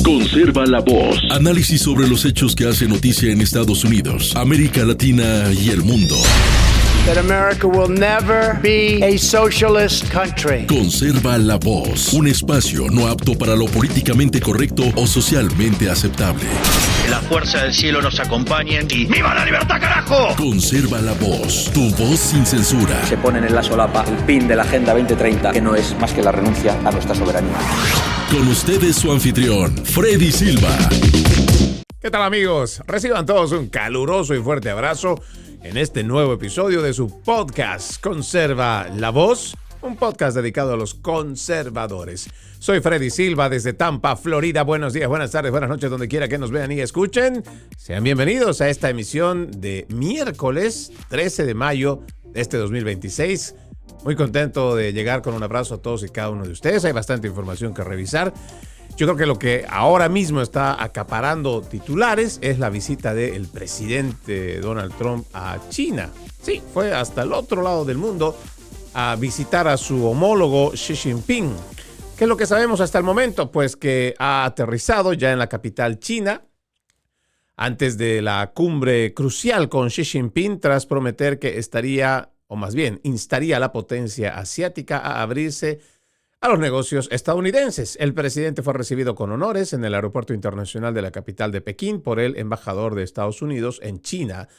Conserva la voz. Análisis sobre los hechos que hacen noticia en Estados Unidos, América Latina y el mundo. That America will never be a socialist country. Conserva la voz. Un espacio no apto para lo políticamente correcto o socialmente aceptable. Que la fuerza del cielo nos acompañe y ¡viva la libertad, carajo! Conserva la voz. Tu voz sin censura. Se ponen en la solapa el pin de la Agenda 2030, que no es más que la renuncia a nuestra soberanía. Con ustedes su anfitrión, Freddy Silva. ¿Qué tal, amigos? Reciban todos un caluroso y fuerte abrazo en este nuevo episodio de su podcast Conserva la Voz, un podcast dedicado a los conservadores. Soy Freddy Silva desde Tampa, Florida. Buenos días, buenas tardes, buenas noches, donde quiera que nos vean y escuchen. Sean bienvenidos a esta emisión de miércoles 13 de mayo de este 2026. Muy contento de llegar con un abrazo a todos y cada uno de ustedes. Hay bastante información que revisar. Yo creo que lo que ahora mismo está acaparando titulares es la visita del presidente Donald Trump a China. Sí, fue hasta el otro lado del mundo a visitar a su homólogo Xi Jinping. ¿Qué es lo que sabemos hasta el momento? Pues que ha aterrizado ya en la capital china antes de la cumbre crucial con Xi Jinping, tras prometer que estaría, o más bien, instaría a la potencia asiática a abrirse a los negocios estadounidenses. El presidente fue recibido con honores en el aeropuerto internacional de la capital de Pekín por el embajador de Estados Unidos en China,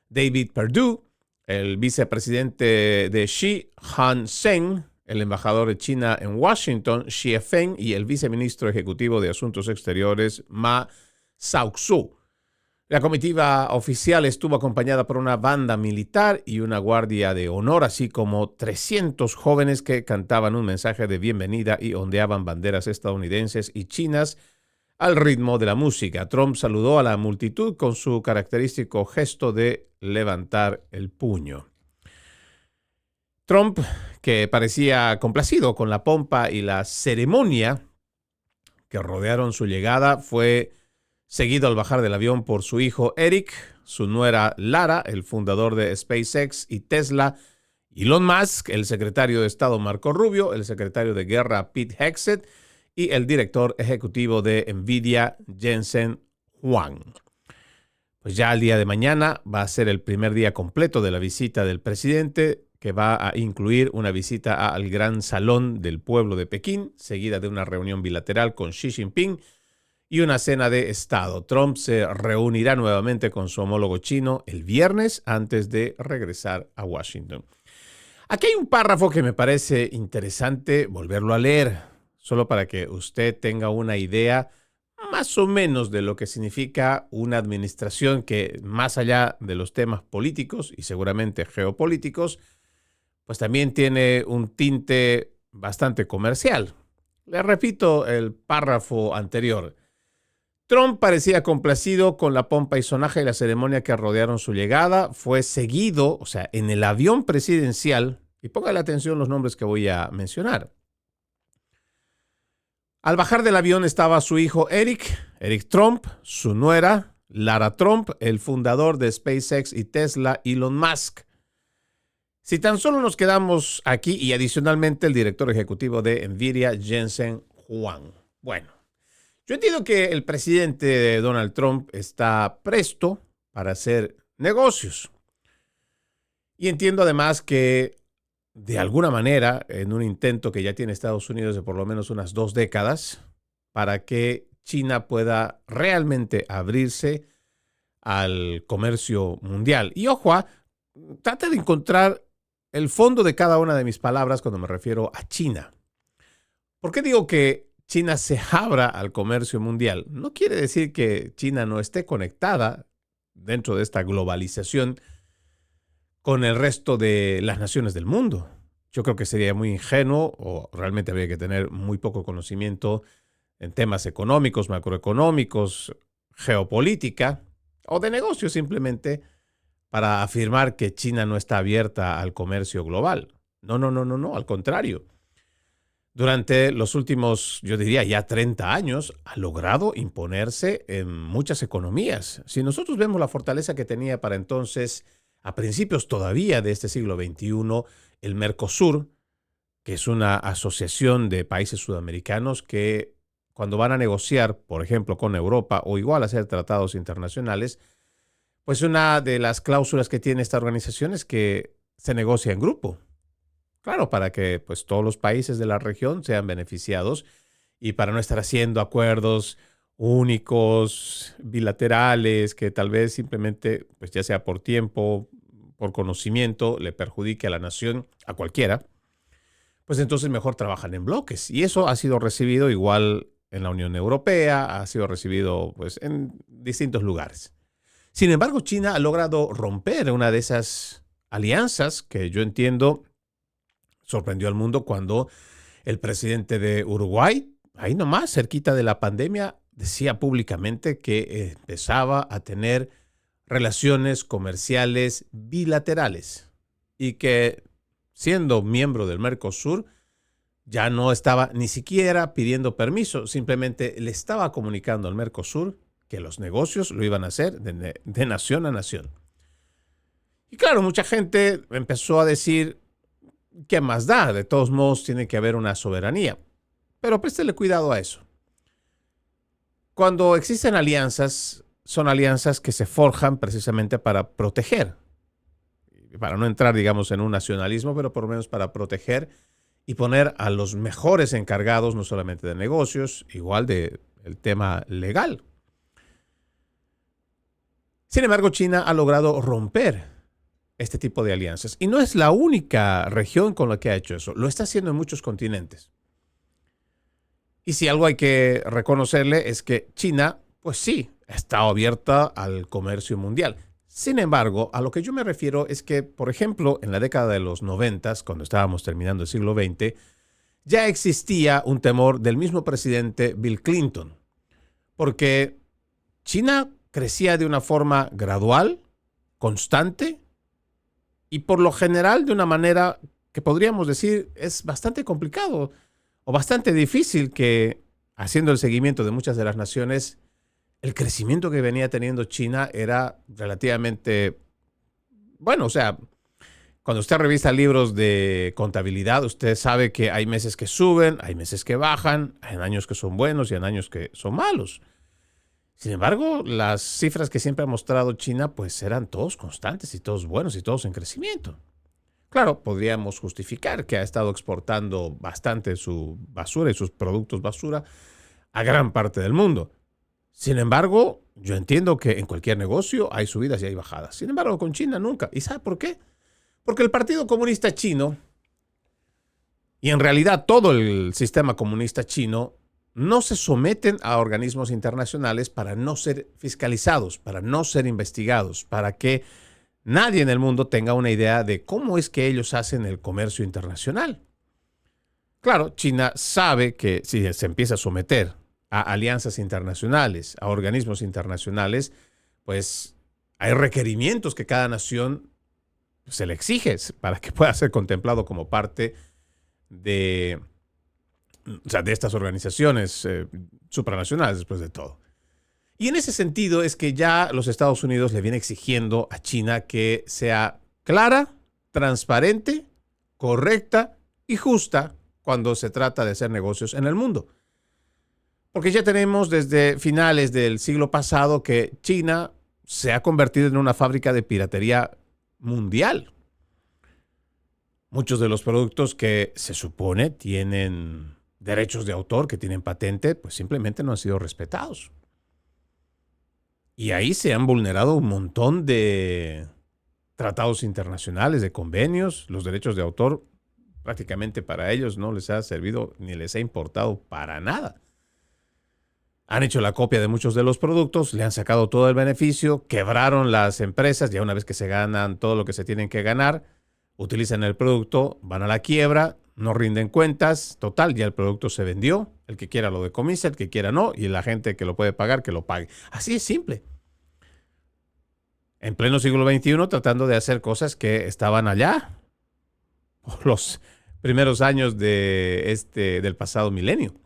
David Perdue, el vicepresidente de Xi, Han Zheng, el embajador de China en Washington, Xie Feng, y el viceministro ejecutivo de Asuntos Exteriores, Ma Zhaozu. La comitiva oficial estuvo acompañada por una banda militar y una guardia de honor, así como 300 jóvenes que cantaban un mensaje de bienvenida y ondeaban banderas estadounidenses y chinas al ritmo de la música. Trump saludó a la multitud con su característico gesto de levantar el puño. Trump, que parecía complacido con la pompa y la ceremonia que rodearon su llegada, fue seguido al bajar del avión por su hijo Eric, su nuera Lara, el fundador de SpaceX y Tesla, Elon Musk, el secretario de Estado Marco Rubio, el secretario de Guerra Pete Hegseth y el director ejecutivo de NVIDIA, Jensen Huang. Pues ya el día de mañana va a ser el primer día completo de la visita del presidente, que va a incluir una visita al Gran Salón del Pueblo de Pekín, seguida de una reunión bilateral con Xi Jinping y una cena de Estado. Trump se reunirá nuevamente con su homólogo chino el viernes antes de regresar a Washington. Aquí hay un párrafo que me parece interesante volverlo a leer, solo para que usted tenga una idea más o menos de lo que significa una administración que, más allá de los temas políticos y seguramente geopolíticos, pues también tiene un tinte bastante comercial. Le repito el párrafo anterior. Trump parecía complacido con la pompa y sonaja y la ceremonia que rodearon su llegada. Fue seguido, o sea, en el avión presidencial, y póngale atención los nombres que voy a mencionar. Al bajar del avión estaba su hijo Eric Trump, su nuera, Lara Trump, el fundador de SpaceX y Tesla, Elon Musk. Si tan solo nos quedamos aquí, y adicionalmente el director ejecutivo de NVIDIA, Jensen Huang. Bueno, yo entiendo que el presidente Donald Trump está presto para hacer negocios. Y entiendo además que, de alguna manera, en un intento que ya tiene Estados Unidos de por lo menos unas 2 décadas, para que China pueda realmente abrirse al comercio mundial. Y ojo, trate de encontrar el fondo de cada una de mis palabras cuando me refiero a China. ¿Por qué digo que China se abra al comercio mundial? No quiere decir que China no esté conectada dentro de esta globalización con el resto de las naciones del mundo. Yo creo que sería muy ingenuo, o realmente habría que tener muy poco conocimiento en temas económicos, macroeconómicos, geopolítica o de negocios simplemente, para afirmar que China no está abierta al comercio global. No, al contrario. Durante los últimos, yo diría ya 30 años, ha logrado imponerse en muchas economías. Si nosotros vemos la fortaleza que tenía para entonces, a principios todavía de este siglo XXI, el Mercosur, que es una asociación de países sudamericanos que cuando van a negociar, por ejemplo, con Europa o igual hacer tratados internacionales, pues una de las cláusulas que tiene esta organización es que se negocia en grupo. Claro, para que pues todos los países de la región sean beneficiados y para no estar haciendo acuerdos únicos, bilaterales, que tal vez simplemente, pues ya sea por tiempo, por conocimiento, le perjudique a la nación, a cualquiera, pues entonces mejor trabajan en bloques. Y eso ha sido recibido igual en la Unión Europea, ha sido recibido pues en distintos lugares. Sin embargo, China ha logrado romper una de esas alianzas que yo entiendo sorprendió al mundo cuando el presidente de Uruguay, ahí nomás, cerquita de la pandemia, decía públicamente que empezaba a tener relaciones comerciales bilaterales y que siendo miembro del Mercosur ya no estaba ni siquiera pidiendo permiso, simplemente le estaba comunicando al Mercosur que los negocios lo iban a hacer de nación a nación. Y claro, mucha gente empezó a decir, ¿qué más da? De todos modos tiene que haber una soberanía. Pero préstele cuidado a eso. Cuando existen alianzas, son alianzas que se forjan precisamente para proteger. Para no entrar, digamos, en un nacionalismo, pero por lo menos para proteger y poner a los mejores encargados, no solamente de negocios, igual del tema legal. Sin embargo, China ha logrado romper este tipo de alianzas. Y no es la única región con la que ha hecho eso. Lo está haciendo en muchos continentes. Y si algo hay que reconocerle es que China, pues sí, está abierta al comercio mundial. Sin embargo, a lo que yo me refiero es que, por ejemplo, en la década de los 90, cuando estábamos terminando el siglo XX, ya existía un temor del mismo presidente Bill Clinton. Porque China crecía de una forma gradual, constante, y por lo general de una manera que podríamos decir es bastante complicado o bastante difícil que, haciendo el seguimiento de muchas de las naciones, el crecimiento que venía teniendo China era relativamente, bueno, o sea, cuando usted revisa libros de contabilidad, usted sabe que hay meses que suben, hay meses que bajan, hay años que son buenos y hay años que son malos. Sin embargo, las cifras que siempre ha mostrado China, pues eran todos constantes y todos buenos y todos en crecimiento. Claro, podríamos justificar que ha estado exportando bastante su basura y sus productos basura a gran parte del mundo. Sin embargo, yo entiendo que en cualquier negocio hay subidas y hay bajadas. Sin embargo, con China nunca. ¿Y sabe por qué? Porque el Partido Comunista Chino, y en realidad todo el sistema comunista chino, no se someten a organismos internacionales para no ser fiscalizados, para no ser investigados, para que nadie en el mundo tenga una idea de cómo es que ellos hacen el comercio internacional. Claro, China sabe que si se empieza a someter a alianzas internacionales, a organismos internacionales, pues hay requerimientos que cada nación se le exige para que pueda ser contemplado como parte de estas organizaciones supranacionales, después de todo. Y en ese sentido es que ya los Estados Unidos le viene exigiendo a China que sea clara, transparente, correcta y justa cuando se trata de hacer negocios en el mundo. Porque ya tenemos desde finales del siglo pasado que China se ha convertido en una fábrica de piratería mundial. Muchos de los productos que se supone tienen derechos de autor, que tienen patente, pues simplemente no han sido respetados. Y ahí se han vulnerado un montón de tratados internacionales, de convenios. Los derechos de autor prácticamente para ellos no les ha servido ni les ha importado para nada. Han hecho la copia de muchos de los productos, le han sacado todo el beneficio, quebraron las empresas, ya una vez que se ganan todo lo que se tienen que ganar, utilizan el producto, van a la quiebra, no rinden cuentas, total, ya el producto se vendió, el que quiera lo decomisa, el que quiera no, y la gente que lo puede pagar, que lo pague. Así es simple. En pleno siglo XXI, tratando de hacer cosas que estaban allá, por los primeros años del pasado milenio.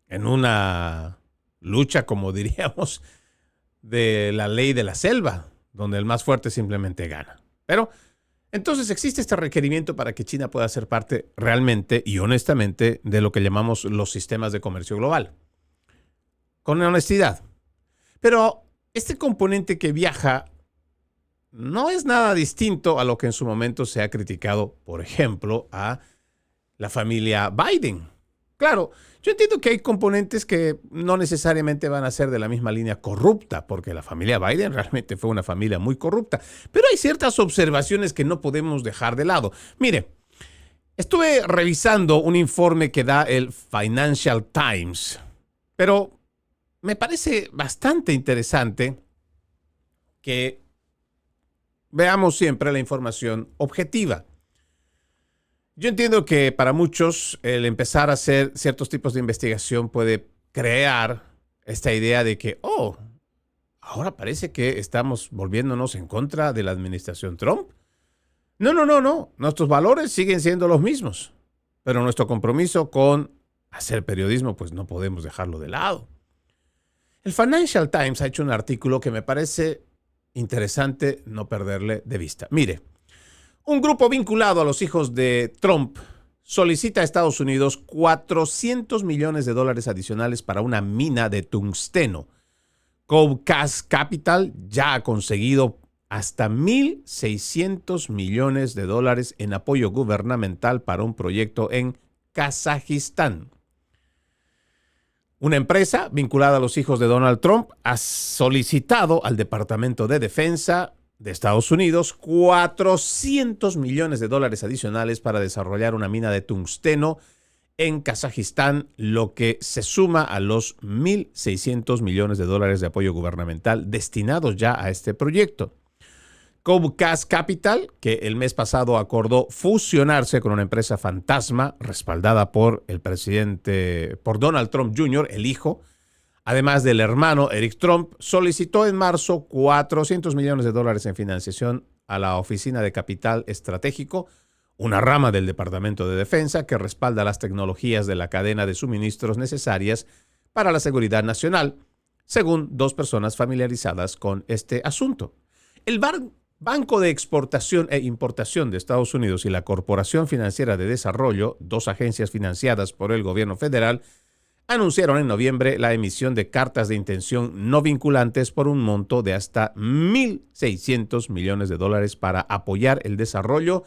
En una lucha, como diríamos, de la ley de la selva, donde el más fuerte simplemente gana. Pero Entonces existe este requerimiento para que China pueda ser parte realmente y honestamente de lo que llamamos los sistemas de comercio global. Con honestidad. Pero este componente que viaja no es nada distinto a lo que en su momento se ha criticado, por ejemplo, a la familia Biden. Claro, yo entiendo que hay componentes que no necesariamente van a ser de la misma línea corrupta, porque la familia Biden realmente fue una familia muy corrupta, pero hay ciertas observaciones que no podemos dejar de lado. Mire, estuve revisando un informe que da el Financial Times, pero me parece bastante interesante que veamos siempre la información objetiva. Yo entiendo que para muchos el empezar a hacer ciertos tipos de investigación puede crear esta idea de que, ahora parece que estamos volviéndonos en contra de la administración Trump. No. Nuestros valores siguen siendo los mismos, pero nuestro compromiso con hacer periodismo, pues no podemos dejarlo de lado. El Financial Times ha hecho un artículo que me parece interesante no perderle de vista. Mire, un grupo vinculado a los hijos de Trump solicita a Estados Unidos $400 millones adicionales para una mina de tungsteno. Comcast Capital ya ha conseguido hasta $1.600 millones en apoyo gubernamental para un proyecto en Kazajistán. Una empresa vinculada a los hijos de Donald Trump ha solicitado al Departamento de Defensa de Estados Unidos $400 millones adicionales para desarrollar una mina de tungsteno en Kazajistán, lo que se suma a los $1.600 millones de apoyo gubernamental destinados ya a este proyecto. Comcast Capital, que el mes pasado acordó fusionarse con una empresa fantasma respaldada por por Donald Trump Jr., el hijo, además del hermano Eric Trump, solicitó en marzo $400 millones en financiación a la Oficina de Capital Estratégico, una rama del Departamento de Defensa que respalda las tecnologías de la cadena de suministros necesarias para la seguridad nacional, según dos personas familiarizadas con este asunto. El Banco de Exportación e Importación de Estados Unidos y la Corporación Financiera de Desarrollo, dos agencias financiadas por el gobierno federal, anunciaron en noviembre la emisión de cartas de intención no vinculantes por un monto de hasta $1.600 millones para apoyar el desarrollo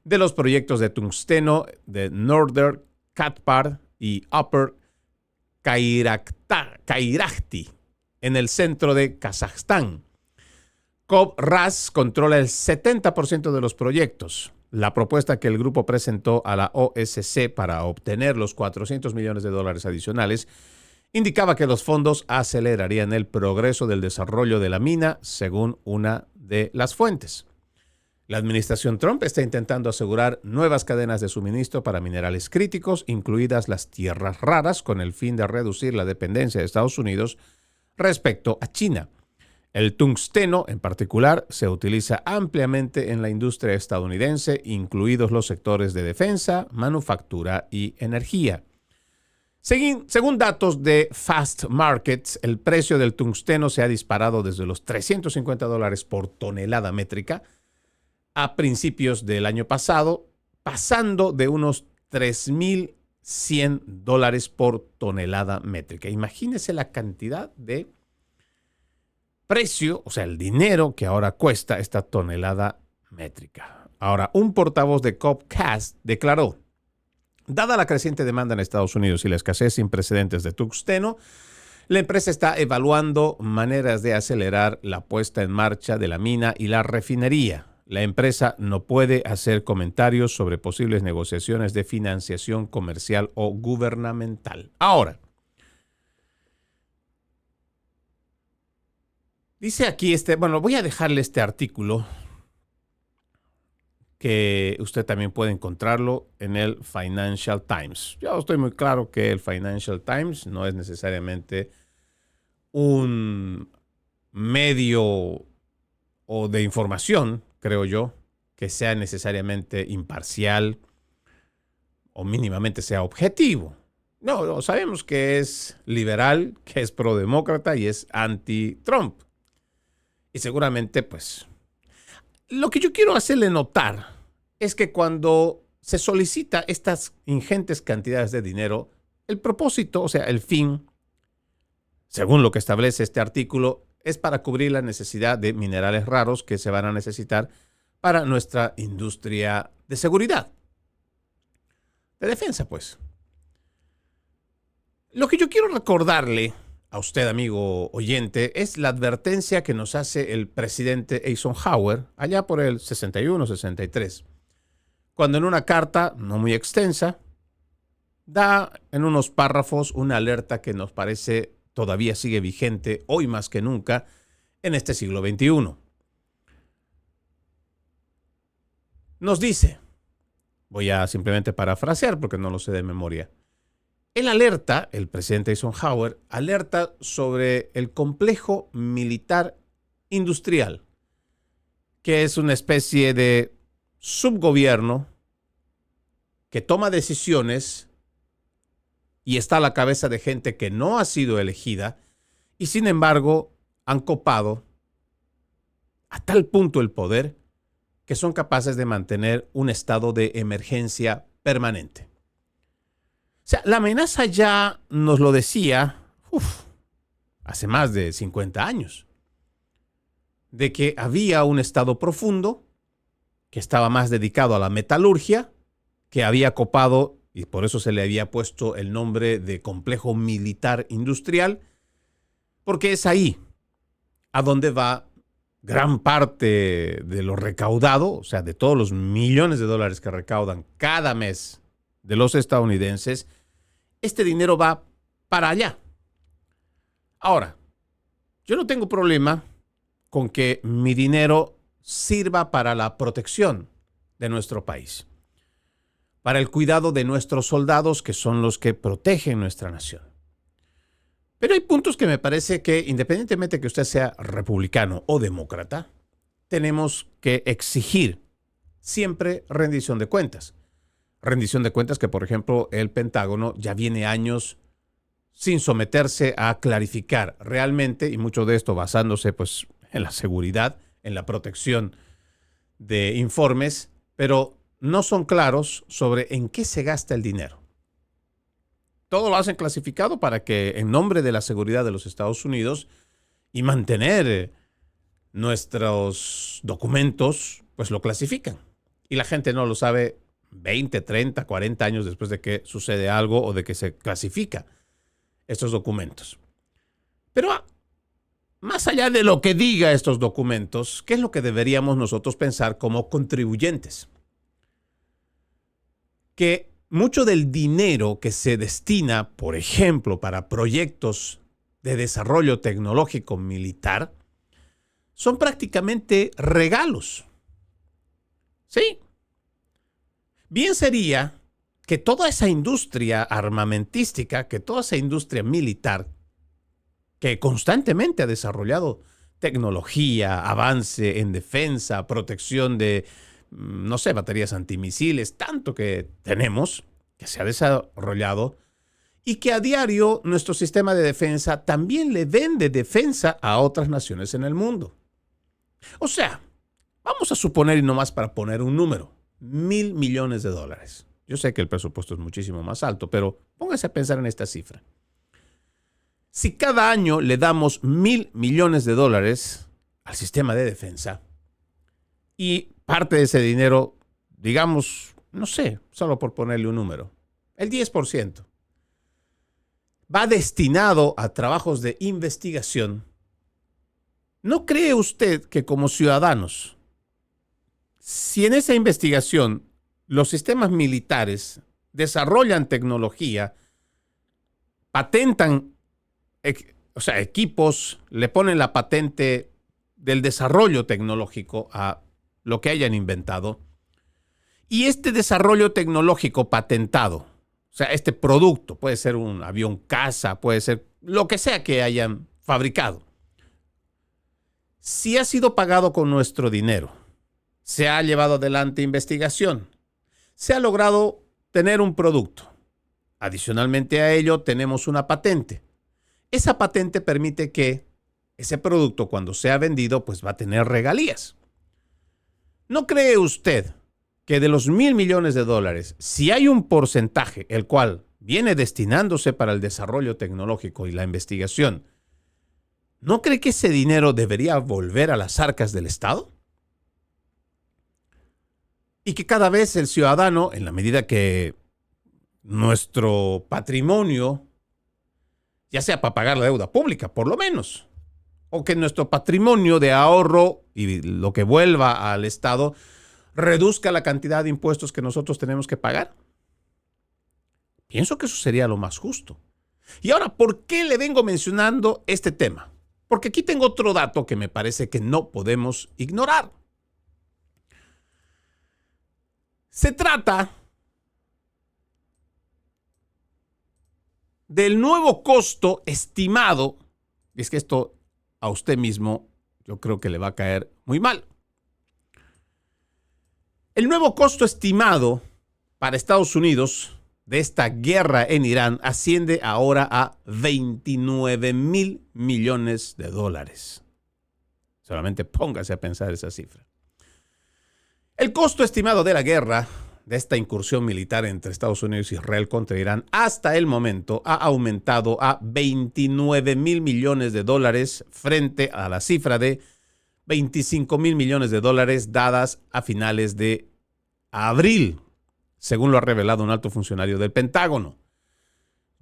de los proyectos de tungsteno de Northern Katpar y Upper Kairakti en el centro de Kazajstán. COBRAS controla el 70% de los proyectos. La propuesta que el grupo presentó a la OSC para obtener los $400 millones adicionales indicaba que los fondos acelerarían el progreso del desarrollo de la mina, según una de las fuentes. La administración Trump está intentando asegurar nuevas cadenas de suministro para minerales críticos, incluidas las tierras raras, con el fin de reducir la dependencia de Estados Unidos respecto a China. El tungsteno, en particular, se utiliza ampliamente en la industria estadounidense, incluidos los sectores de defensa, manufactura y energía. Según datos de Fast Markets, el precio del tungsteno se ha disparado desde los $350 por tonelada métrica a principios del año pasado, pasando de unos $3.100 por tonelada métrica. Imagínese la cantidad de precio, o sea, el dinero que ahora cuesta esta tonelada métrica. Ahora, un portavoz de Comcast declaró: dada la creciente demanda en Estados Unidos y la escasez sin precedentes de tungsteno, la empresa está evaluando maneras de acelerar la puesta en marcha de la mina y la refinería. La empresa no puede hacer comentarios sobre posibles negociaciones de financiación comercial o gubernamental. Ahora, dice aquí voy a dejarle este artículo que usted también puede encontrarlo en el Financial Times. Yo estoy muy claro que el Financial Times no es necesariamente un medio o de información, creo yo, que sea necesariamente imparcial o mínimamente sea objetivo. No, sabemos que es liberal, que es prodemócrata y es anti-Trump. Y seguramente, pues, Lo que yo quiero hacerle notar es que cuando se solicita estas ingentes cantidades de dinero, el propósito, o sea, el fin, según lo que establece este artículo, es para cubrir la necesidad de minerales raros que se van a necesitar para nuestra industria de seguridad, de defensa, pues. Lo que yo quiero recordarle a usted, amigo oyente, es la advertencia que nos hace el presidente Eisenhower allá por el 61-63, cuando en una carta no muy extensa da en unos párrafos una alerta que nos parece todavía sigue vigente hoy más que nunca en este siglo XXI. Nos dice, voy a simplemente parafrasear porque no lo sé de memoria, él alerta, el presidente Eisenhower, alerta sobre el complejo militar industrial, que es una especie de subgobierno que toma decisiones y está a la cabeza de gente que no ha sido elegida y sin embargo han copado a tal punto el poder que son capaces de mantener un estado de emergencia permanente. O sea, la amenaza ya nos lo decía hace más de 50 años, de que había un estado profundo que estaba más dedicado a la metalurgia, que había copado, y por eso se le había puesto el nombre de complejo militar industrial, porque es ahí a donde va gran parte de lo recaudado, o sea, de todos los millones de dólares que recaudan cada mes de los estadounidenses. Este dinero va para allá. Ahora, yo no tengo problema con que mi dinero sirva para la protección de nuestro país, para el cuidado de nuestros soldados, que son los que protegen nuestra nación. Pero hay puntos que me parece que, independientemente de que usted sea republicano o demócrata, tenemos que exigir siempre rendición de cuentas. Rendición de cuentas que, por ejemplo, el Pentágono ya viene años sin someterse a clarificar realmente, y mucho de esto basándose pues, en la seguridad, en la protección de informes, pero no son claros sobre en qué se gasta el dinero. Todo lo hacen clasificado para que, en nombre de la seguridad de los Estados Unidos y mantener nuestros documentos, pues lo clasifican. Y la gente no lo sabe 20, 30, 40 años después de que sucede algo o de que se clasifica estos documentos. Pero más allá de lo que diga estos documentos, ¿qué es lo que deberíamos nosotros pensar como contribuyentes? Que mucho del dinero que se destina, por ejemplo, para proyectos de desarrollo tecnológico militar, son prácticamente regalos. Sí. Bien sería que toda esa industria armamentística, que toda esa industria militar, que constantemente ha desarrollado tecnología, avance en defensa, protección de, no sé, baterías antimisiles, tanto que tenemos, que se ha desarrollado, y que a diario nuestro sistema de defensa también le vende defensa a otras naciones en el mundo. O sea, vamos a suponer, y nomás para poner un número, $1,000 millones. Yo sé que el presupuesto es muchísimo más alto, pero póngase a pensar en esta cifra. Si cada año le damos $1,000 millones al sistema de defensa y parte de ese dinero, digamos, no sé, solo por ponerle un número, el 10%, va destinado a trabajos de investigación, ¿no cree usted que como ciudadanos, si en esa investigación los sistemas militares desarrollan tecnología, patentan, equipos, le ponen la patente del desarrollo tecnológico a lo que hayan inventado, y este desarrollo tecnológico patentado, o sea, este producto, puede ser un avión caza, puede ser lo que sea que hayan fabricado, si ha sido pagado con nuestro dinero, se ha llevado adelante investigación, se ha logrado tener un producto. Adicionalmente a ello, tenemos una patente. Esa patente permite que ese producto, cuando sea vendido, pues va a tener regalías. ¿No cree usted que de los $1,000 millones, si hay un porcentaje el cual viene destinándose para el desarrollo tecnológico y la investigación, ¿no cree que ese dinero debería volver a las arcas del Estado? Y que cada vez el ciudadano, en la medida que nuestro patrimonio, ya sea para pagar la deuda pública, por lo menos, o que nuestro patrimonio de ahorro y lo que vuelva al Estado reduzca la cantidad de impuestos que nosotros tenemos que pagar. Pienso que eso sería lo más justo. Y ahora, ¿por qué le vengo mencionando este tema? Porque aquí tengo otro dato que me parece que no podemos ignorar. Se trata del nuevo costo estimado, y es que esto a usted mismo yo creo que le va a caer muy mal. El nuevo costo estimado para Estados Unidos de esta guerra en Irán asciende ahora a $29,000 millones. Solamente póngase a pensar esa cifra. El costo estimado de la guerra, de esta incursión militar entre Estados Unidos y Israel contra Irán, hasta el momento ha aumentado a $29,000 millones frente a la cifra de $25,000 millones dadas a finales de abril, según lo ha revelado un alto funcionario del Pentágono.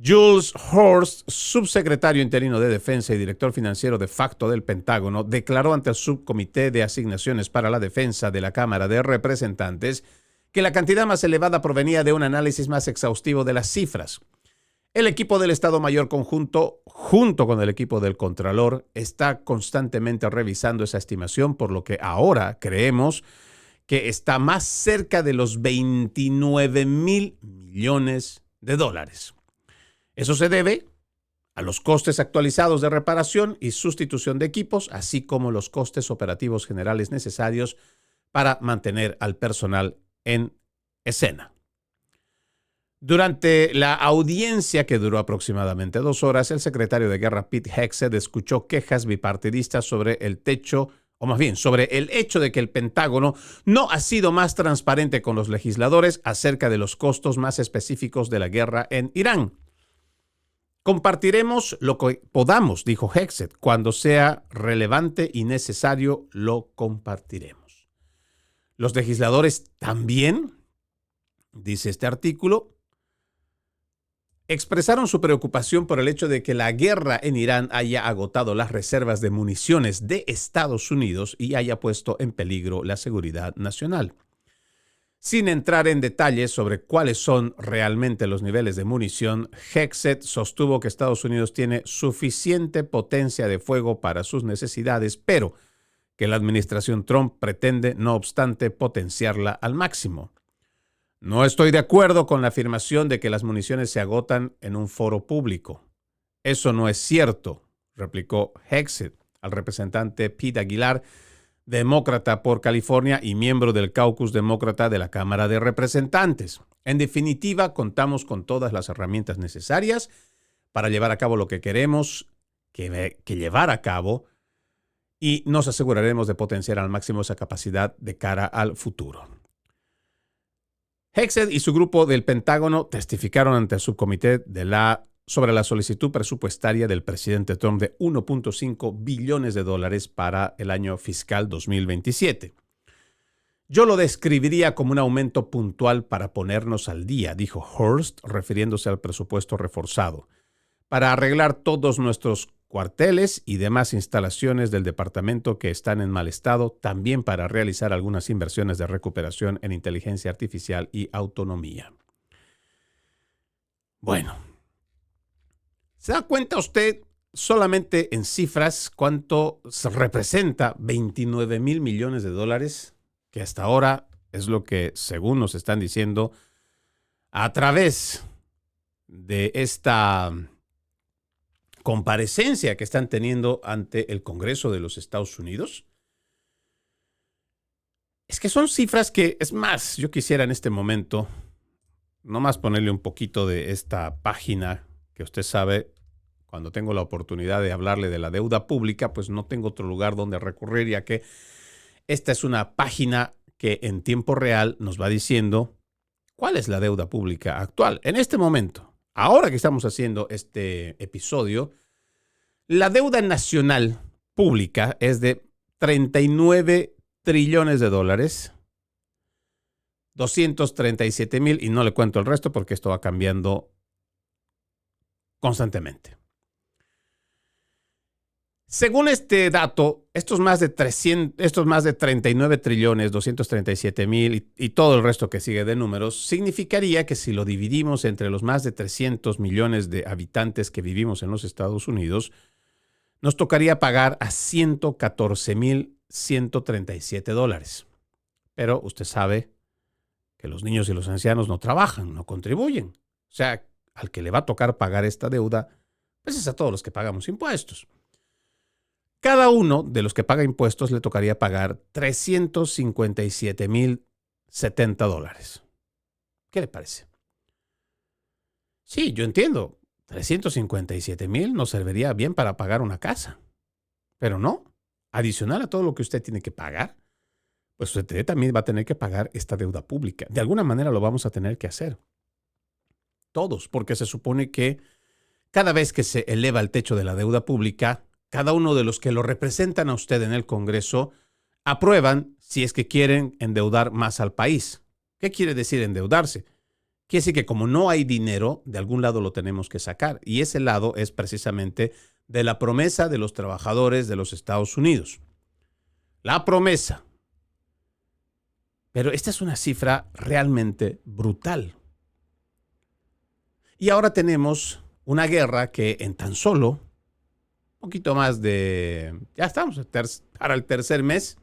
Jules Horst, subsecretario interino de Defensa y director financiero de facto del Pentágono, declaró ante el Subcomité de Asignaciones para la Defensa de la Cámara de Representantes que la cantidad más elevada provenía de un análisis más exhaustivo de las cifras. El equipo del Estado Mayor Conjunto, junto con el equipo del Contralor, está constantemente revisando esa estimación, por lo que ahora creemos que está más cerca de los $29,000 millones. Eso se debe a los costes actualizados de reparación y sustitución de equipos, así como los costes operativos generales necesarios para mantener al personal en escena. Durante la audiencia, que duró aproximadamente 2 horas, el secretario de Guerra Pete Hegseth escuchó quejas bipartidistas sobre el hecho de que el Pentágono no ha sido más transparente con los legisladores acerca de los costos más específicos de la guerra en Irán. Compartiremos lo que podamos, dijo Hegseth. Cuando sea relevante y necesario, lo compartiremos. Los legisladores también, dice este artículo, expresaron su preocupación por el hecho de que la guerra en Irán haya agotado las reservas de municiones de Estados Unidos y haya puesto en peligro la seguridad nacional. Sin entrar en detalles sobre cuáles son realmente los niveles de munición, Hegseth sostuvo que Estados Unidos tiene suficiente potencia de fuego para sus necesidades, pero que la administración Trump pretende, no obstante, potenciarla al máximo. No estoy de acuerdo con la afirmación de que las municiones se agotan en un foro público. Eso no es cierto, replicó Hegseth al representante Pete Aguilar, demócrata por California y miembro del caucus demócrata de la Cámara de Representantes. En definitiva, contamos con todas las herramientas necesarias para llevar a cabo lo que queremos que llevar a cabo y nos aseguraremos de potenciar al máximo esa capacidad de cara al futuro. Hegseth y su grupo del Pentágono testificaron ante el subcomité sobre la solicitud presupuestaria del presidente Trump de $1.5 billones para el año fiscal 2027. Yo lo describiría como un aumento puntual para ponernos al día, dijo Horst, refiriéndose al presupuesto reforzado, para arreglar todos nuestros cuarteles y demás instalaciones del departamento que están en mal estado, también para realizar algunas inversiones de recuperación en inteligencia artificial y autonomía. Bueno, ¿se da cuenta usted solamente en cifras cuánto se representa $29,000 millones? Que hasta ahora es lo que, según nos están diciendo, a través de esta comparecencia que están teniendo ante el Congreso de los Estados Unidos. Es que son cifras que, es más, yo quisiera en este momento nomás ponerle un poquito de esta página que usted sabe, cuando tengo la oportunidad de hablarle de la deuda pública, pues no tengo otro lugar donde recurrir, ya que esta es una página que en tiempo real nos va diciendo cuál es la deuda pública actual. En este momento, ahora que estamos haciendo este episodio, la deuda nacional pública es de 39 trillones de dólares, 237,000, y no le cuento el resto porque esto va cambiando constantemente. Según este dato, estos más de 39 trillones, 237,000 y todo el resto que sigue de números, significaría que si lo dividimos entre los más de 300 millones de habitantes que vivimos en los Estados Unidos, nos tocaría pagar a 114,137 dólares. Pero usted sabe que los niños y los ancianos no trabajan, no contribuyen. O sea, al que le va a tocar pagar esta deuda, pues es a todos los que pagamos impuestos. Cada uno de los que paga impuestos le tocaría pagar 357,070 dólares. ¿Qué le parece? Sí, yo entiendo. 357,000 nos serviría bien para pagar una casa. Pero no. Adicional a todo lo que usted tiene que pagar, pues usted también va a tener que pagar esta deuda pública. De alguna manera lo vamos a tener que hacer. Todos, porque se supone que cada vez que se eleva el techo de la deuda pública, cada uno de los que lo representan a usted en el Congreso aprueban si es que quieren endeudar más al país. ¿Qué quiere decir endeudarse? Quiere decir que como no hay dinero, de algún lado lo tenemos que sacar. Y ese lado es precisamente de la promesa de los trabajadores de los Estados Unidos. La promesa. Pero esta es una cifra realmente brutal. Y ahora tenemos una guerra que en tan solo poquito más de, ya estamos para el tercer mes.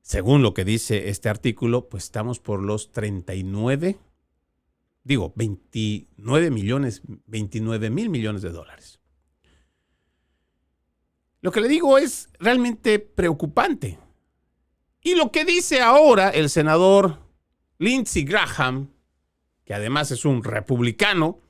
Según lo que dice este artículo, pues estamos por los 29 mil millones de dólares. Lo que le digo es realmente preocupante. Y lo que dice ahora el senador Lindsey Graham, que además es un republicano,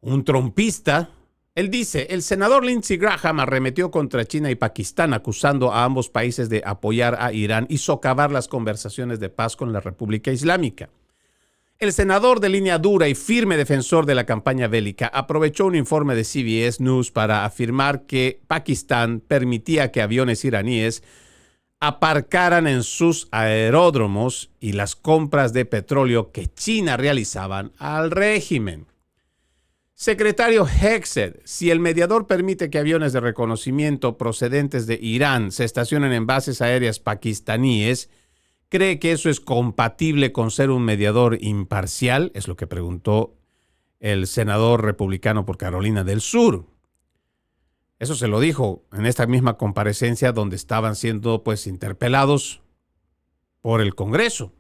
un trumpista, él dice, el senador Lindsey Graham arremetió contra China y Pakistán, acusando a ambos países de apoyar a Irán y socavar las conversaciones de paz con la República Islámica. El senador de línea dura y firme defensor de la campaña bélica aprovechó un informe de CBS News para afirmar que Pakistán permitía que aviones iraníes aparcaran en sus aeródromos y las compras de petróleo que China realizaban al régimen. Secretario Hegseth, si el mediador permite que aviones de reconocimiento procedentes de Irán se estacionen en bases aéreas pakistaníes, ¿cree que eso es compatible con ser un mediador imparcial? Es lo que preguntó el senador republicano por Carolina del Sur. Eso se lo dijo en esta misma comparecencia donde estaban siendo interpelados por el Congreso.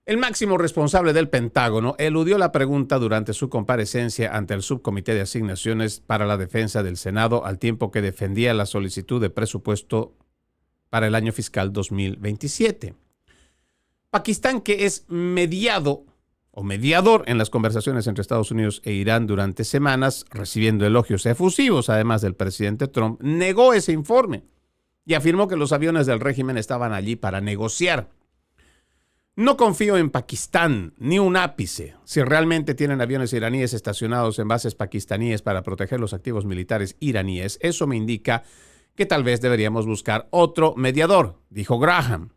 El máximo responsable del Pentágono eludió la pregunta durante su comparecencia ante el Subcomité de Asignaciones para la Defensa del Senado al tiempo que defendía la solicitud de presupuesto para el año fiscal 2027. Pakistán, que es mediador en las conversaciones entre Estados Unidos e Irán durante semanas, recibiendo elogios efusivos, además del presidente Trump, negó ese informe y afirmó que los aviones del régimen estaban allí para negociar. No confío en Pakistán ni un ápice. Si realmente tienen aviones iraníes estacionados en bases pakistaníes para proteger los activos militares iraníes, eso me indica que tal vez deberíamos buscar otro mediador, dijo Graham.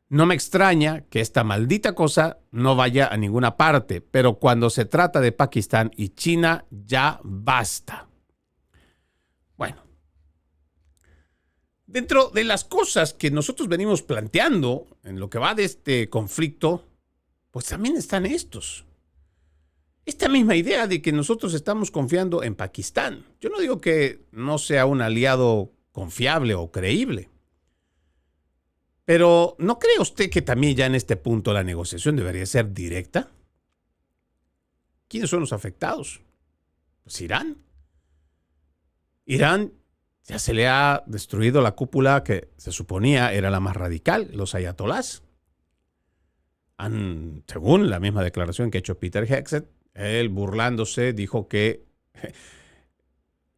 No me extraña que esta maldita cosa no vaya a ninguna parte, pero cuando se trata de Pakistán y China, ya basta. Bueno, dentro de las cosas que nosotros venimos planteando en lo que va de este conflicto, pues también están estos. Esta misma idea de que nosotros estamos confiando en Pakistán. Yo no digo que no sea un aliado confiable o creíble. Pero ¿no cree usted que también ya en este punto la negociación debería ser directa? ¿Quiénes son los afectados? Pues Irán. Irán ya se le ha destruido la cúpula que se suponía era la más radical, los ayatolás. Según la misma declaración que ha hecho Peter Hegseth, él burlándose dijo que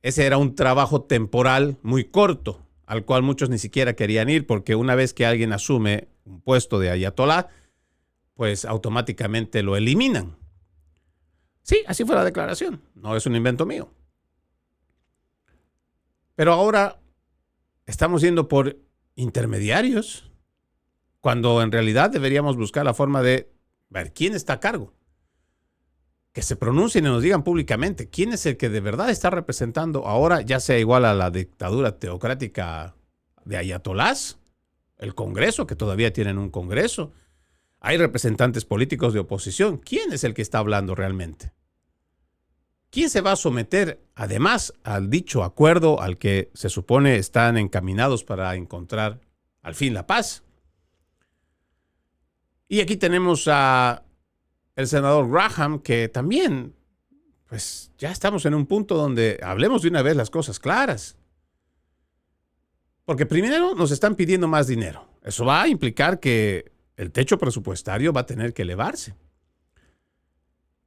ese era un trabajo temporal muy corto al cual muchos ni siquiera querían ir, porque una vez que alguien asume un puesto de ayatolá, pues automáticamente lo eliminan. Sí, así fue la declaración, no es un invento mío. Pero ahora estamos yendo por intermediarios, cuando en realidad deberíamos buscar la forma de ver quién está a cargo. Que se pronuncien y nos digan públicamente quién es el que de verdad está representando ahora, ya sea igual a la dictadura teocrática de ayatolás, el Congreso, que todavía tienen un Congreso. Hay representantes políticos de oposición. ¿Quién es el que está hablando realmente? ¿Quién se va a someter, además, al dicho acuerdo al que se supone están encaminados para encontrar al fin la paz? Y aquí tenemos a el senador Graham, que también, pues ya estamos en un punto donde hablemos de una vez las cosas claras. Porque primero nos están pidiendo más dinero. Eso va a implicar que el techo presupuestario va a tener que elevarse.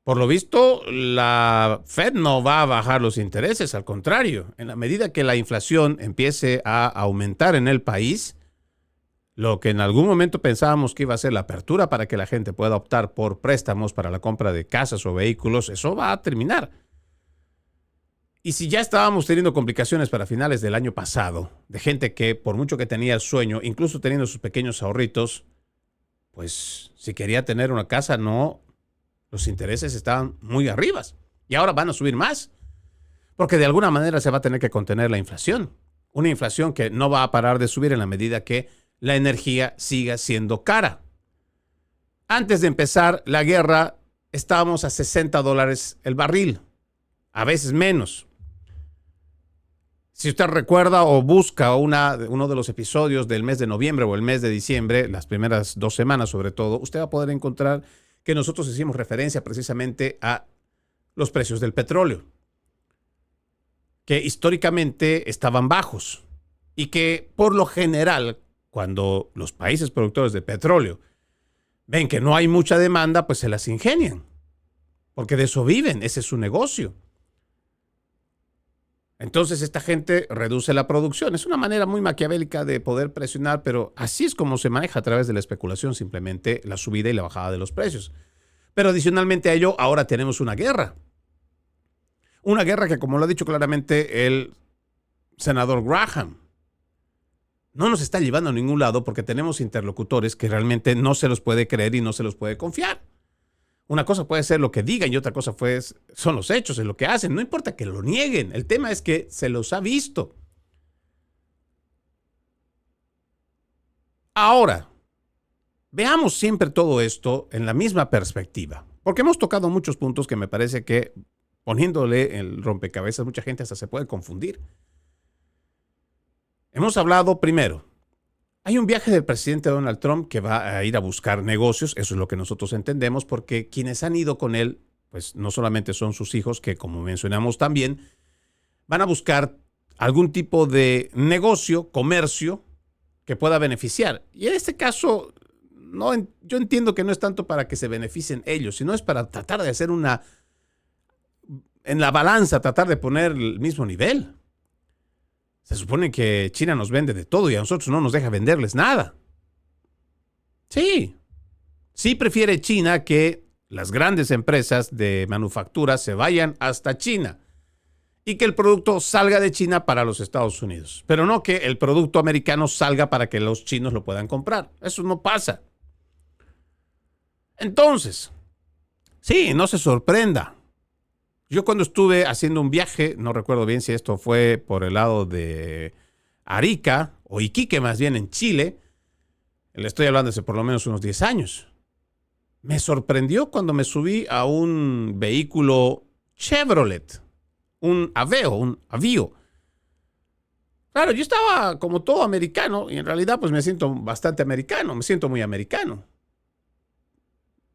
Por lo visto, la Fed no va a bajar los intereses, al contrario. En la medida que la inflación empiece a aumentar en el país, lo que en algún momento pensábamos que iba a ser la apertura para que la gente pueda optar por préstamos para la compra de casas o vehículos, eso va a terminar. Y si ya estábamos teniendo complicaciones para finales del año pasado, de gente que por mucho que tenía el sueño, incluso teniendo sus pequeños ahorritos, pues si quería tener una casa, no, los intereses estaban muy arriba. Y ahora van a subir más, porque de alguna manera se va a tener que contener la inflación. Una inflación que no va a parar de subir en la medida que la energía siga siendo cara. Antes de empezar la guerra, estábamos a $60 el barril, a veces menos. Si usted recuerda o busca uno de los episodios del mes de noviembre o el mes de diciembre, las primeras 2 semanas sobre todo, usted va a poder encontrar que nosotros hicimos referencia precisamente a los precios del petróleo, que históricamente estaban bajos y que por lo general, cuando los países productores de petróleo ven que no hay mucha demanda, pues se las ingenian, porque de eso viven, ese es su negocio. Entonces esta gente reduce la producción. Es una manera muy maquiavélica de poder presionar, pero así es como se maneja a través de la especulación, simplemente la subida y la bajada de los precios. Pero adicionalmente a ello, ahora tenemos una guerra. Una guerra que, como lo ha dicho claramente el senador Graham, no nos está llevando a ningún lado porque tenemos interlocutores que realmente no se los puede creer y no se los puede confiar. Una cosa puede ser lo que digan y otra cosa son los hechos, es lo que hacen. No importa que lo nieguen. El tema es que se los ha visto. Ahora, veamos siempre todo esto en la misma perspectiva. Porque hemos tocado muchos puntos que me parece que poniéndole el rompecabezas mucha gente hasta se puede confundir. Hemos hablado primero. Hay un viaje del presidente Donald Trump que va a ir a buscar negocios, eso es lo que nosotros entendemos, porque quienes han ido con él, pues no solamente son sus hijos, que como mencionamos también, van a buscar algún tipo de negocio, comercio, que pueda beneficiar. Y en este caso, yo entiendo que no es tanto para que se beneficien ellos, sino es para tratar de hacer en la balanza, tratar de poner el mismo nivel. Se supone que China nos vende de todo y a nosotros no nos deja venderles nada. Sí prefiere China que las grandes empresas de manufactura se vayan hasta China y que el producto salga de China para los Estados Unidos, pero no que el producto americano salga para que los chinos lo puedan comprar. Eso no pasa. Entonces, sí, no se sorprenda. Yo cuando estuve haciendo un viaje, no recuerdo bien si esto fue por el lado de Arica o Iquique más bien en Chile, le estoy hablando hace por lo menos unos 10 años. Me sorprendió cuando me subí a un vehículo Chevrolet, un Aveo. Claro, yo estaba como todo americano y en realidad pues me siento bastante americano, me siento muy americano.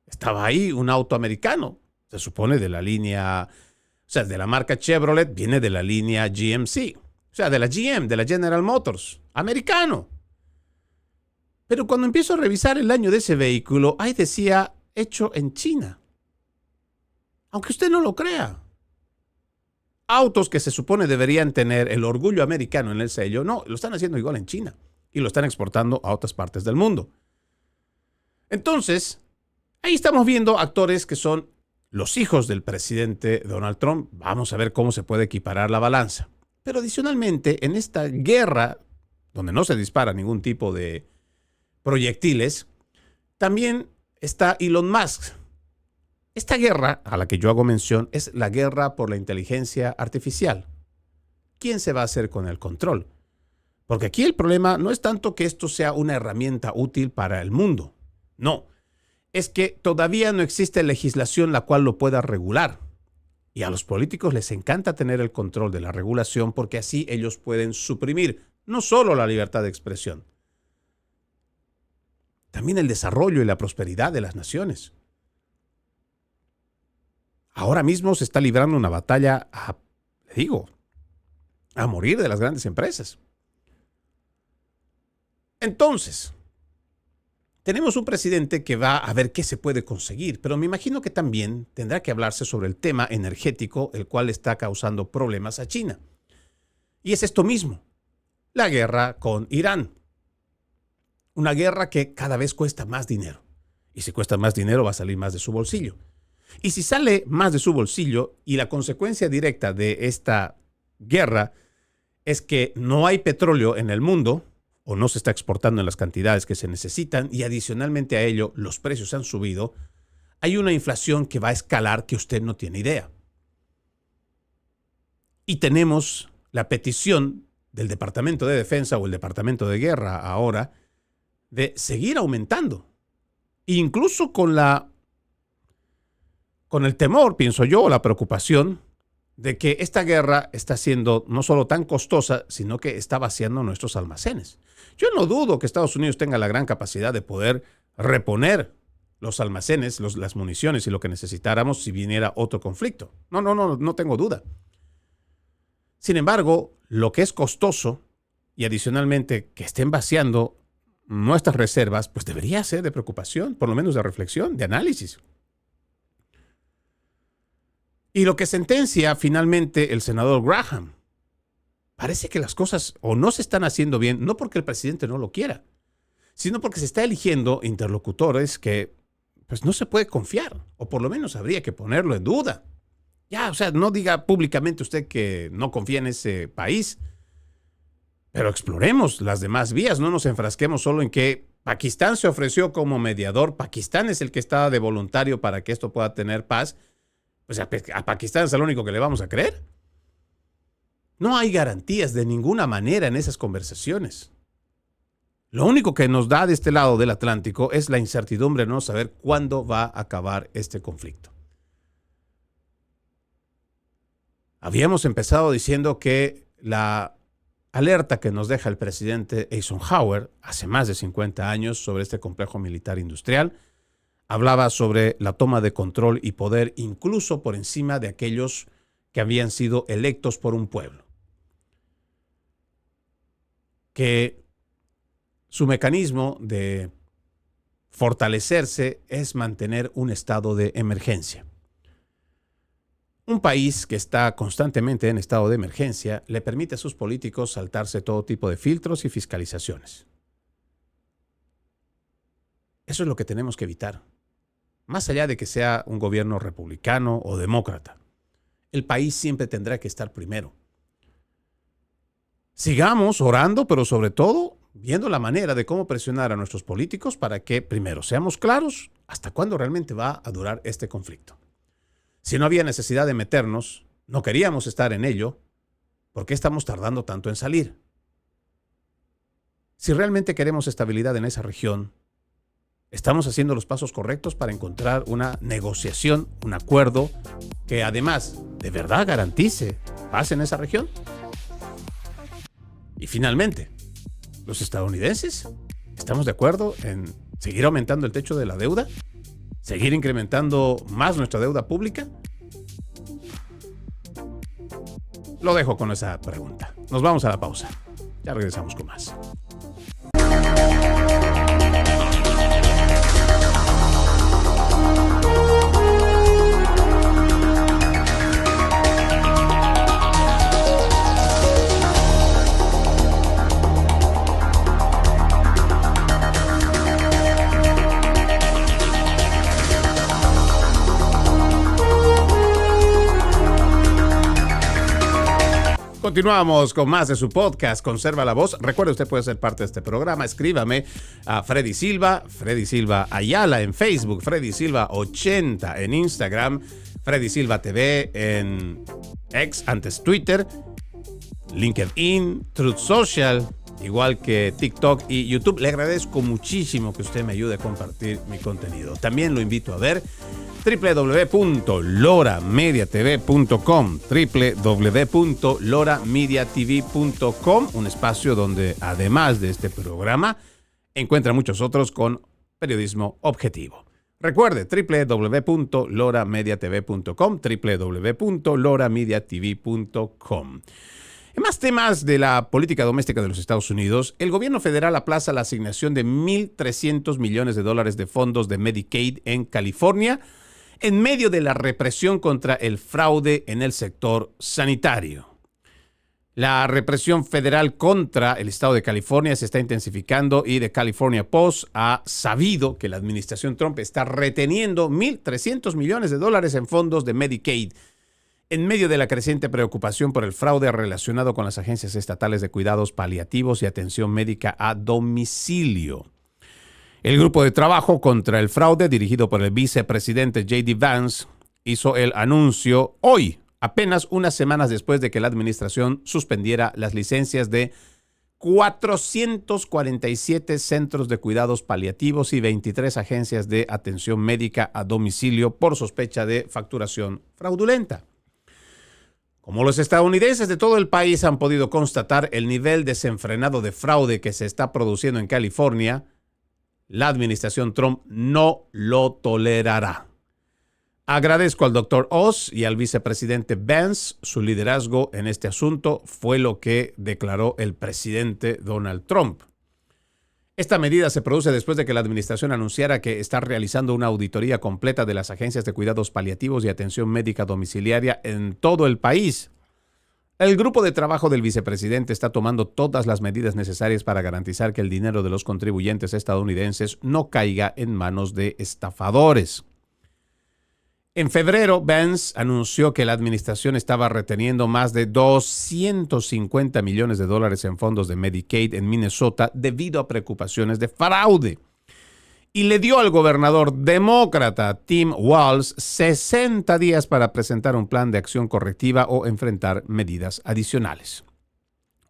Estaba ahí un auto americano. Se supone de la línea, o sea, de la marca Chevrolet, viene de la línea GMC. O sea, de la GM, de la General Motors, americano. Pero cuando empiezo a revisar el año de ese vehículo, ahí decía, hecho en China. Aunque usted no lo crea. autos que se supone deberían tener el orgullo americano en el sello, no, lo están haciendo igual en China y lo están exportando a otras partes del mundo. Entonces, ahí estamos viendo actores que son los hijos del presidente Donald Trump. Vamos a ver cómo se puede equiparar la balanza. Pero adicionalmente, en esta guerra, donde no se dispara ningún tipo de proyectiles, también está Elon Musk. Esta guerra a la que yo hago mención es la guerra por la inteligencia artificial. ¿Quién se va a hacer con el control? Porque aquí el problema no es tanto que esto sea una herramienta útil para el mundo. No, es que todavía no existe legislación la cual lo pueda regular. Y a los políticos les encanta tener el control de la regulación porque así ellos pueden suprimir no solo la libertad de expresión, también el desarrollo y la prosperidad de las naciones. Ahora mismo se está librando una batalla a morir de las grandes empresas. Entonces, tenemos un presidente que va a ver qué se puede conseguir, pero me imagino que también tendrá que hablarse sobre el tema energético, el cual está causando problemas a China. Y es esto mismo, la guerra con Irán. Una guerra que cada vez cuesta más dinero. Y si cuesta más dinero, va a salir más de su bolsillo. Y si sale más de su bolsillo y la consecuencia directa de esta guerra es que no hay petróleo en el mundo o no se está exportando en las cantidades que se necesitan y adicionalmente a ello los precios han subido, hay una inflación que va a escalar que usted no tiene idea. Y tenemos la petición del Departamento de Defensa o el Departamento de Guerra ahora de seguir aumentando. Incluso con el temor, pienso yo, o la preocupación de que esta guerra está siendo no solo tan costosa, sino que está vaciando nuestros almacenes. Yo no dudo que Estados Unidos tenga la gran capacidad de poder reponer los almacenes, las municiones y lo que necesitáramos si viniera otro conflicto. No tengo duda. Sin embargo, lo que es costoso y adicionalmente que estén vaciando nuestras reservas, pues debería ser de preocupación, por lo menos de reflexión, de análisis. Y lo que sentencia finalmente el senador Graham, parece que las cosas o no se están haciendo bien, no porque el presidente no lo quiera, sino porque se está eligiendo interlocutores que pues no se puede confiar, o por lo menos habría que ponerlo en duda. Ya, o sea, no diga públicamente usted que no confía en ese país, pero exploremos las demás vías, no nos enfrasquemos solo en que Pakistán se ofreció como mediador, Pakistán es el que está de voluntario para que esto pueda tener paz. Pues a Pakistán es el único que le vamos a creer. No hay garantías de ninguna manera en esas conversaciones. Lo único que nos da de este lado del Atlántico es la incertidumbre de no saber cuándo va a acabar este conflicto. Habíamos empezado diciendo que la alerta que nos deja el presidente Eisenhower hace más de 50 años sobre este complejo militar industrial hablaba sobre la toma de control y poder incluso por encima de aquellos que habían sido electos por un pueblo. Que su mecanismo de fortalecerse es mantener un estado de emergencia. Un país que está constantemente en estado de emergencia le permite a sus políticos saltarse todo tipo de filtros y fiscalizaciones. Eso es lo que tenemos que evitar. Más allá de que sea un gobierno republicano o demócrata, el país siempre tendrá que estar primero. Sigamos orando, pero sobre todo viendo la manera de cómo presionar a nuestros políticos para que, primero, seamos claros hasta cuándo realmente va a durar este conflicto. Si no había necesidad de meternos, no queríamos estar en ello, ¿por qué estamos tardando tanto en salir? Si realmente queremos estabilidad en esa región, ¿estamos haciendo los pasos correctos para encontrar una negociación, un acuerdo que además de verdad garantice paz en esa región? Y finalmente, ¿los estadounidenses estamos de acuerdo en seguir aumentando el techo de la deuda? ¿Seguir incrementando más nuestra deuda pública? Lo dejo con esa pregunta. Nos vamos a la pausa. Ya regresamos con más. Continuamos con más de su podcast, Conserva la Voz. Recuerde, usted puede ser parte de este programa. Escríbame a Freddy Silva Ayala en Facebook, Freddy Silva 80 en Instagram, Freddy Silva TV en X, antes Twitter, LinkedIn, Truth Social, igual que TikTok y YouTube. Le agradezco muchísimo que usted me ayude a compartir mi contenido. También lo invito a ver www.loramediatv.com, www.loramediatv.com, un espacio donde, además de este programa, encuentra muchos otros con periodismo objetivo. Recuerde, www.loramediatv.com, www.loramediatv.com. En más temas de la política doméstica de los Estados Unidos, el gobierno federal aplaza la asignación de $1,300 millones de fondos de Medicaid en California en medio de la represión contra el fraude en el sector sanitario. La represión federal contra el estado de California se está intensificando y The California Post ha sabido que la administración Trump está reteniendo $1,300 millones en fondos de Medicaid en medio de la creciente preocupación por el fraude relacionado con las agencias estatales de cuidados paliativos y atención médica a domicilio. El grupo de trabajo contra el fraude, dirigido por el vicepresidente J.D. Vance, hizo el anuncio hoy, apenas unas semanas después de que la administración suspendiera las licencias de 447 centros de cuidados paliativos y 23 agencias de atención médica a domicilio por sospecha de facturación fraudulenta. Como los estadounidenses de todo el país han podido constatar el nivel desenfrenado de fraude que se está produciendo en California, la administración Trump no lo tolerará. Agradezco al Dr. Oz y al vicepresidente Vance. Su liderazgo en este asunto fue lo que declaró el presidente Donald Trump. Esta medida se produce después de que la administración anunciara que está realizando una auditoría completa de las agencias de cuidados paliativos y atención médica domiciliaria en todo el país. El grupo de trabajo del vicepresidente está tomando todas las medidas necesarias para garantizar que el dinero de los contribuyentes estadounidenses no caiga en manos de estafadores. En febrero, Vance anunció que la administración estaba reteniendo más de $250 millones en fondos de Medicaid en Minnesota debido a preocupaciones de fraude. Y le dio al gobernador demócrata Tim Walz 60 días para presentar un plan de acción correctiva o enfrentar medidas adicionales.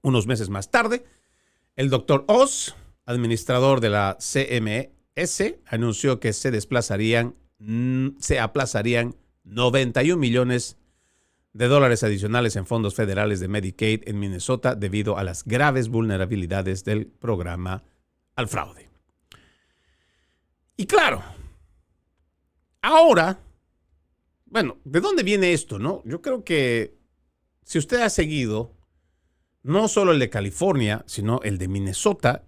Unos meses más tarde, el Dr. Oz, administrador de la CMS, anunció que se aplazarían 91 millones de dólares adicionales en fondos federales de Medicaid en Minnesota debido a las graves vulnerabilidades del programa al fraude. Y claro, ahora, bueno, ¿de dónde viene esto, no? Yo creo que si usted ha seguido no solo el de California, sino el de Minnesota,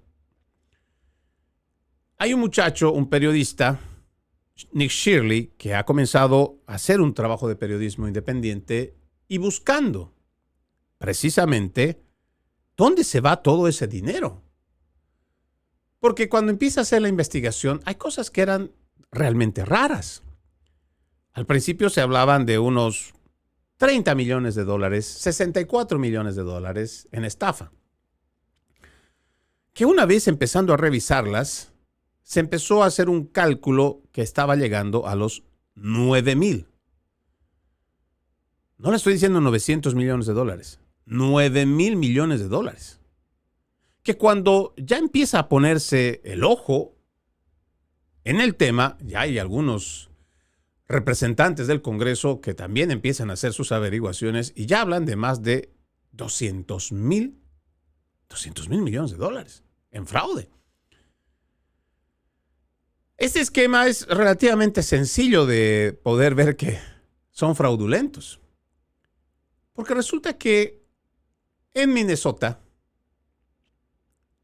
hay un muchacho, un periodista, Nick Shirley, que ha comenzado a hacer un trabajo de periodismo independiente y buscando precisamente dónde se va todo ese dinero. Porque cuando empieza a hacer la investigación, hay cosas que eran realmente raras. Al principio se hablaban de unos $30 millones, 64 millones de dólares en estafa. Que una vez empezando a revisarlas, se empezó a hacer un cálculo que estaba llegando a los 9,000. No le estoy diciendo $900 millones, $9,000 millones. Que cuando ya empieza a ponerse el ojo en el tema, ya hay algunos representantes del Congreso que también empiezan a hacer sus averiguaciones y ya hablan de más de $200 mil millones en fraude. Este esquema es relativamente sencillo de poder ver que son fraudulentos. Porque resulta que en Minnesota,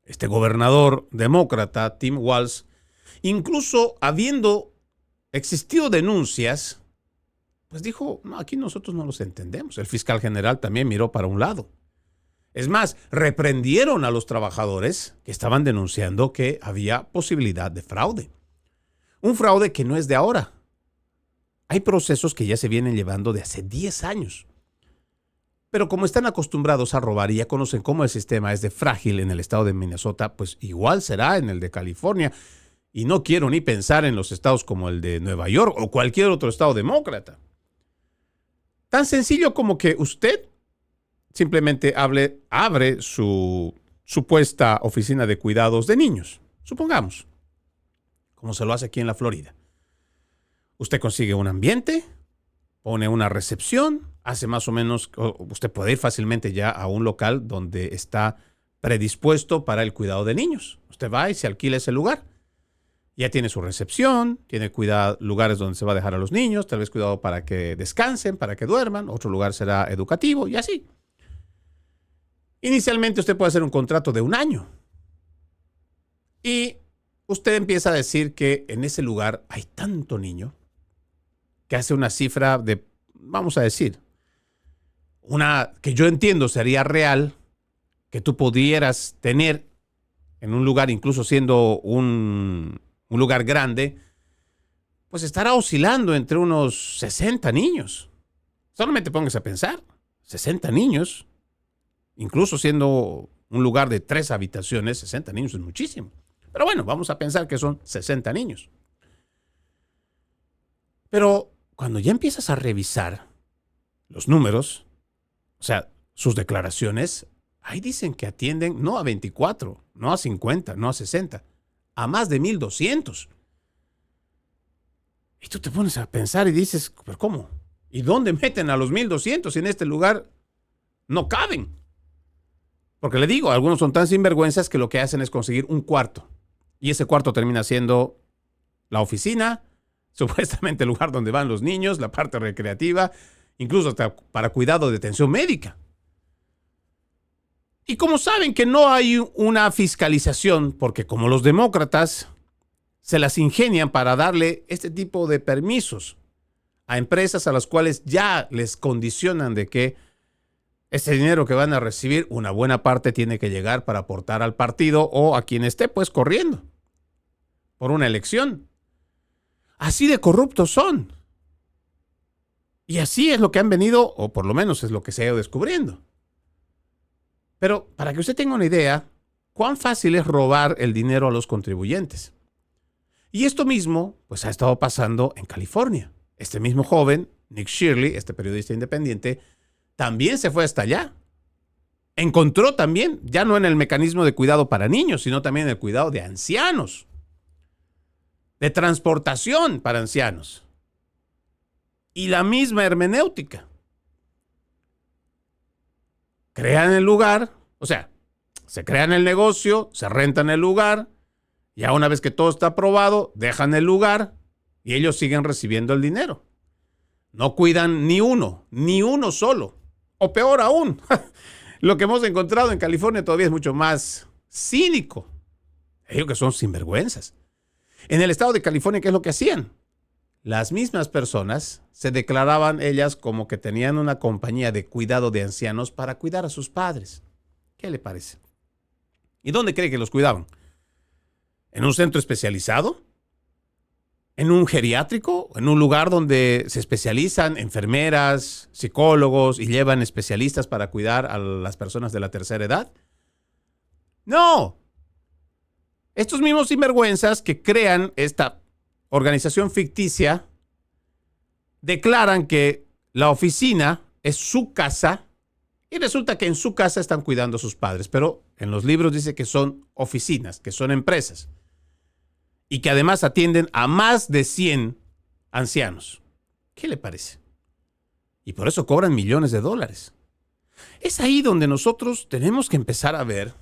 este gobernador demócrata, Tim Walz, incluso habiendo existido denuncias, pues dijo, no, aquí nosotros no los entendemos. El fiscal general también miró para un lado. Es más, reprendieron a los trabajadores que estaban denunciando que había posibilidad de fraude. Un fraude que no es de ahora. Hay procesos que ya se vienen llevando de hace 10 años. Pero como están acostumbrados a robar y ya conocen cómo el sistema es de frágil en el estado de Minnesota, pues igual será en el de California. Y no quiero ni pensar en los estados como el de Nueva York o cualquier otro estado demócrata. Tan sencillo como que usted simplemente abre su supuesta oficina de cuidados de niños, supongamos, como se lo hace aquí en la Florida. Usted consigue un ambiente, pone una recepción, hace más o menos, usted puede ir fácilmente ya a un local donde está predispuesto para el cuidado de niños. Usted va y se alquila ese lugar. Ya tiene su recepción, tiene lugares donde se va a dejar a los niños, tal vez cuidado para que descansen, para que duerman, otro lugar será educativo y así. Inicialmente usted puede hacer un contrato de 1 año. Y usted empieza a decir que en ese lugar hay tanto niño que hace una cifra de, vamos a decir, una que yo entiendo sería real, que tú pudieras tener en un lugar, incluso siendo un lugar grande, pues estará oscilando entre unos 60 niños. Solamente póngase a pensar, 60 niños, incluso siendo un lugar de 3 habitaciones, 60 niños es muchísimo. Pero bueno, vamos a pensar que son 60 niños. Pero cuando ya empiezas a revisar los números, o sea, sus declaraciones, ahí dicen que atienden no a 24, no a 50, no a 60, a más de 1,200. Y tú te pones a pensar y dices, ¿pero cómo? ¿Y dónde meten a los 1,200 si en este lugar no caben? Porque le digo, algunos son tan sinvergüenzas que lo que hacen es conseguir un cuarto. Y ese cuarto termina siendo la oficina, supuestamente el lugar donde van los niños, la parte recreativa, incluso hasta para cuidado de atención médica. Y como saben que no hay una fiscalización, porque como los demócratas se las ingenian para darle este tipo de permisos a empresas a las cuales ya les condicionan de que ese dinero que van a recibir, una buena parte tiene que llegar para aportar al partido o a quien esté pues corriendo por una elección. Así de corruptos son. Y así es lo que han venido, o por lo menos es lo que se ha ido descubriendo. Pero para que usted tenga una idea, cuán fácil es robar el dinero a los contribuyentes. Y esto mismo, pues ha estado pasando en California. Este mismo joven, Nick Shirley, este periodista independiente, también se fue hasta allá. Encontró también, ya no en el mecanismo de cuidado para niños, sino también en el cuidado de ancianos. De transportación para ancianos. Y la misma hermenéutica. Crean el lugar, o sea, se crean el negocio, se rentan el lugar, ya una vez que todo está aprobado, dejan el lugar y ellos siguen recibiendo el dinero. No cuidan ni uno solo. O peor aún, lo que hemos encontrado en California todavía es mucho más cínico. Ellos que son sinvergüenzas. En el estado de California, ¿qué es lo que hacían? Las mismas personas se declaraban ellas como que tenían una compañía de cuidado de ancianos para cuidar a sus padres. ¿Qué le parece? ¿Y dónde cree que los cuidaban? ¿En un centro especializado? ¿En un geriátrico? ¿En un lugar donde se especializan enfermeras, psicólogos y llevan especialistas para cuidar a las personas de la tercera edad? ¡No! Estos mismos sinvergüenzas que crean esta organización ficticia declaran que la oficina es su casa y resulta que en su casa están cuidando a sus padres, pero en los libros dice que son oficinas, que son empresas y que además atienden a más de 100 ancianos. ¿Qué le parece? Y por eso cobran millones de dólares. Es ahí donde nosotros tenemos que empezar a ver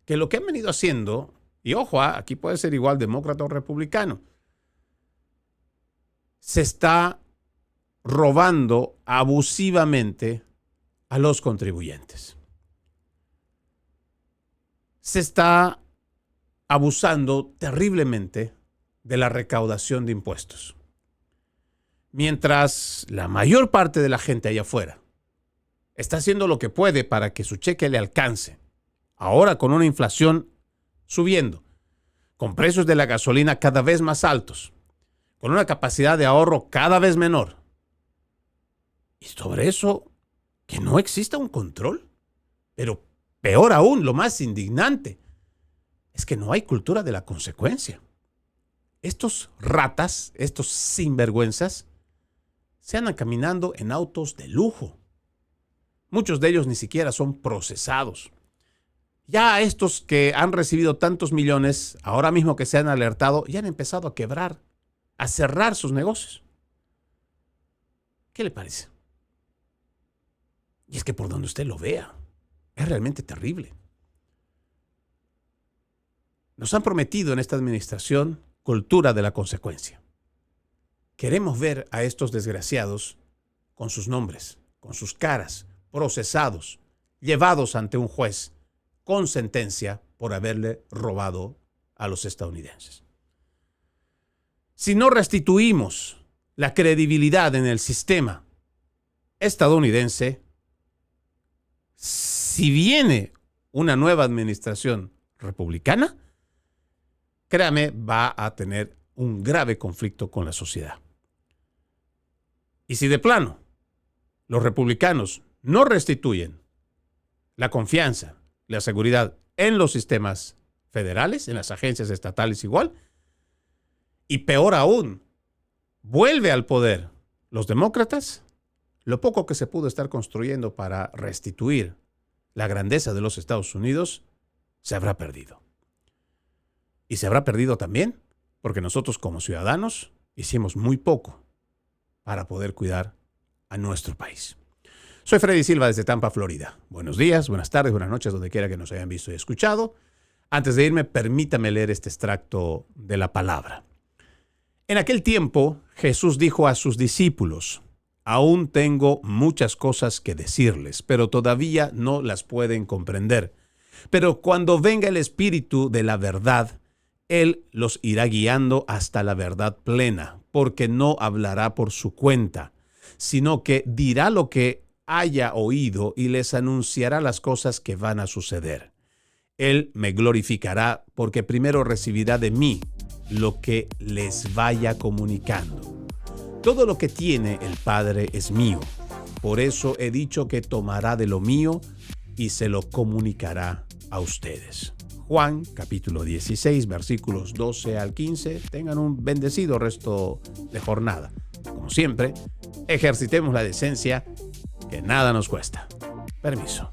que lo que han venido haciendo, y ojo, aquí puede ser igual demócrata o republicano, se está robando abusivamente a los contribuyentes. Se está abusando terriblemente de la recaudación de impuestos. Mientras la mayor parte de la gente allá afuera está haciendo lo que puede para que su cheque le alcance, ahora con una inflación subiendo, con precios de la gasolina cada vez más altos, con una capacidad de ahorro cada vez menor. Y sobre eso, que no exista un control. Pero peor aún, lo más indignante, es que no hay cultura de la consecuencia. Estos ratas, estos sinvergüenzas, se andan caminando en autos de lujo. Muchos de ellos ni siquiera son procesados. Ya estos que han recibido tantos millones, ahora mismo que se han alertado, ya han empezado a quebrar, a cerrar sus negocios. ¿Qué le parece? Y es que por donde usted lo vea, es realmente terrible. Nos han prometido en esta administración cultura de la consecuencia. Queremos ver a estos desgraciados con sus nombres, con sus caras, procesados, llevados ante un juez con sentencia por haberle robado a los estadounidenses. Si no restituimos la credibilidad en el sistema estadounidense, si viene una nueva administración republicana, créame, va a tener un grave conflicto con la sociedad. Y si de plano los republicanos no restituyen la confianza, la seguridad en los sistemas federales, en las agencias estatales igual, y peor aún, vuelve al poder los demócratas, lo poco que se pudo estar construyendo para restituir la grandeza de los Estados Unidos se habrá perdido. Y se habrá perdido también porque nosotros como ciudadanos hicimos muy poco para poder cuidar a nuestro país. Soy Freddy Silva desde Tampa, Florida. Buenos días, buenas tardes, buenas noches, donde quiera que nos hayan visto y escuchado. Antes de irme, permítame leer este extracto de la palabra. En aquel tiempo, Jesús dijo a sus discípulos: aún tengo muchas cosas que decirles, pero todavía no las pueden comprender. Pero cuando venga el Espíritu de la verdad, Él los irá guiando hasta la verdad plena, porque no hablará por su cuenta, sino que dirá lo que haya oído y les anunciará las cosas que van a suceder. Él me glorificará, porque primero recibirá de mí lo que les vaya comunicando. Todo lo que tiene el Padre es mío. Por eso he dicho que tomará de lo mío y se lo comunicará a ustedes. Juan, capítulo 16, versículos 12 al 15. Tengan un bendecido resto de jornada. Como siempre, ejercitemos la decencia, que nada nos cuesta. Permiso.